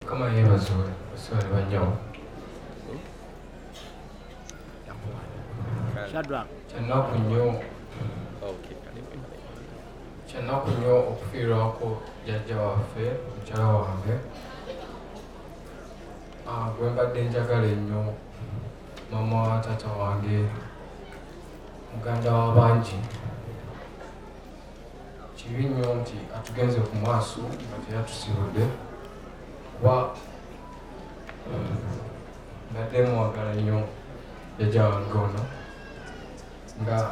Kama yebazoe basore banyo Semakula nyo Semakula nyo Okuffirwako Jaaja Wabwe mukyala wange gwe mbadde njagala ennyo mama wa taata wange muganda w'abangi kibi nnyo nti atugenze ku maaso nga teyatusibudde kuba mbadde muwagala nnyo jjajja wange ono nga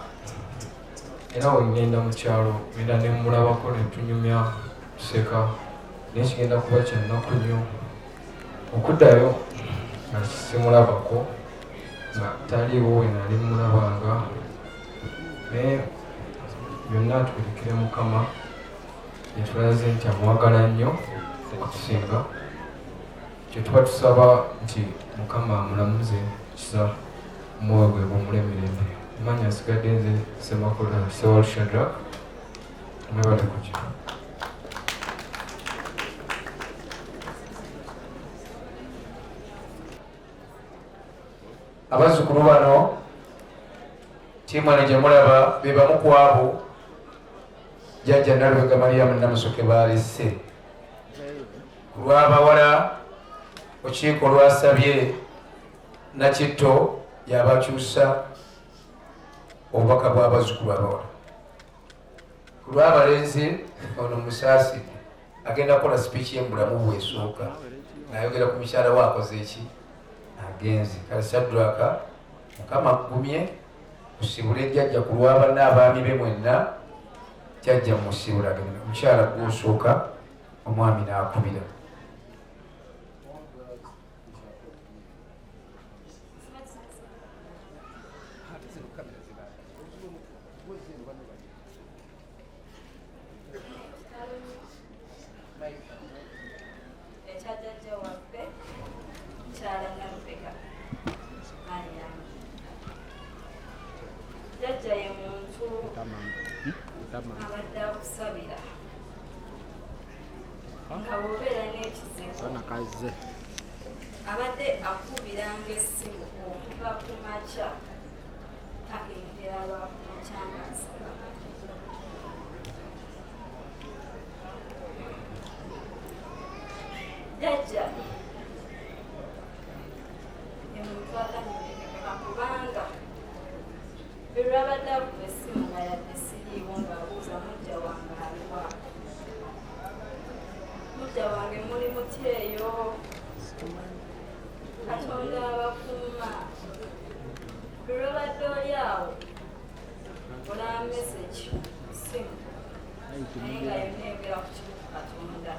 era we ngenda mu kyalo ngenda ne mmulabako ne tunyumya tuseka naye kigenda kuba kya nnaku nnyo okuddayo nga simulabako nga taliiwo we nali mmulabanga naye byonna tubirekere Mukama yetulaze nti amuwagala nnyo okusinga kye tuba tusaba nti Mukama amulamuze kisa omwoyo gwe gumulemerembe manya nsigadde nze Semakula Shadrack mwebale kutya abazzukulu bano timwana gye mulaba be bamu ku abo jjajja Nalubega Mariamu Namusoke baalese ku lw'abawala okiiko lwasabye Nakitto yabakyusa obubaka bw'abazzukulu abawala ku lw'abalenzi ono Musaasi agenda kukola sipiiki y'emulamu bw'esooka ng'ayogera ku mukyala we akoze eki agenze kale Shadrack Mukama agumye kusibula jjajja ku lw'abanna abaami be mwenna jjajja musibula omukyala gw'osooka omwami n'akubira Jaaja Wabwe mukyala Nalubega Mariamu. Jjajja ye muntu abadde akusabira nga bw'obeera n'ekizibu abadde akubiranga essimu okuva ku makya agendera lwakumakya ng'asaba. Jjajja ye muntu atanyereka kubanga bwe lwabadde akuba essimu nga yadde siriiwo ng'abuuza mujja wange aliwa. Mujja wange muli mutya eyo? Katonda abakuuma. Bwe lwabadde oli awo olaba mesagi ku ssimu naye nga yonna eyogera ku kimu ku Katonda.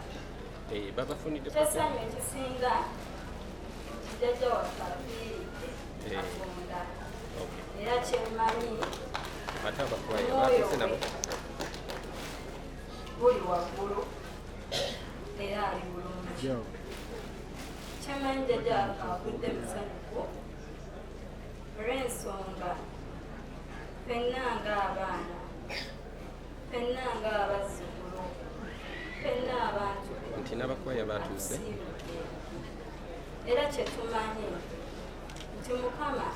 Kyasaanye ekisinga jjajja waffe afiiridde Katonda era kyemmanyi omwoyo gwe buli waggulu era ali bulungi. Kyemmanyi jjajja waffe agudde musanyufu olw'ensonga ffenna ng'abaana ffenna ng'abazzukulu ffenna abantu nti n'abakwaya batuuse era kyetumanyi nti Mukama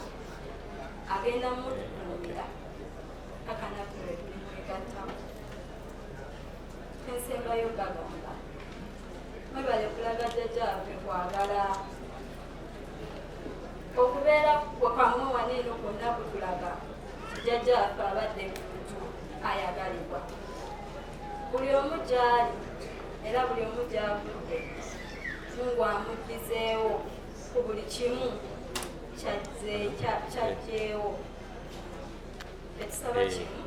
agenda mutukuumira kakanaku lwe tulimwegattamu. Ensembayo gagamba mwebale kulaga jjajja waffe kwagala okubeera kwakamwe waneeno kwonna kutulaga jjajja waffe abadde muntu ayagalibwa buli omu gy'ali era buli omu gy'avudde Mungu amuddizeewo ku buli kimu kyajjeewo. Etusaba kimu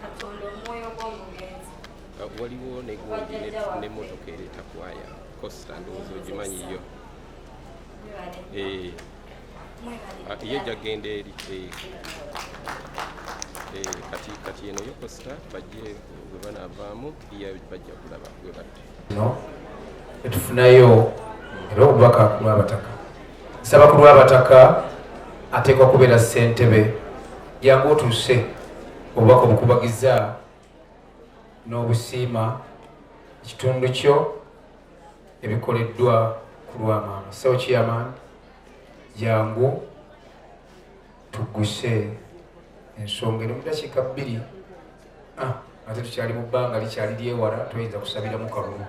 Katonda omwoyo gw'omugenzi waliwo n'emmotoka ereeta kwaya Costa ndowooza ogimanyiyo ye jagenda eri kati eno yo Costa bajje bwe banaavaamu bajja kulaba bwe badde etufunayo era obubaka ku lw'abataka nsaba ku lw'abataka ateekwa kubeera ssentebe yangu otuuse obubaka obukubagiza n'obusiima ekitundu kyo ebikoleddwa ku lw'amaama. Sawo Chairman, jangu tugguse ensonga eno mu dakiika 2. Ate tukyali mu bbanga likyali lyewala, toyinza kusabiramu kalulu.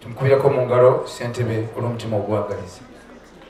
Tumukubirako mu ngalo ssentebe olw'omutima ogwagaliza.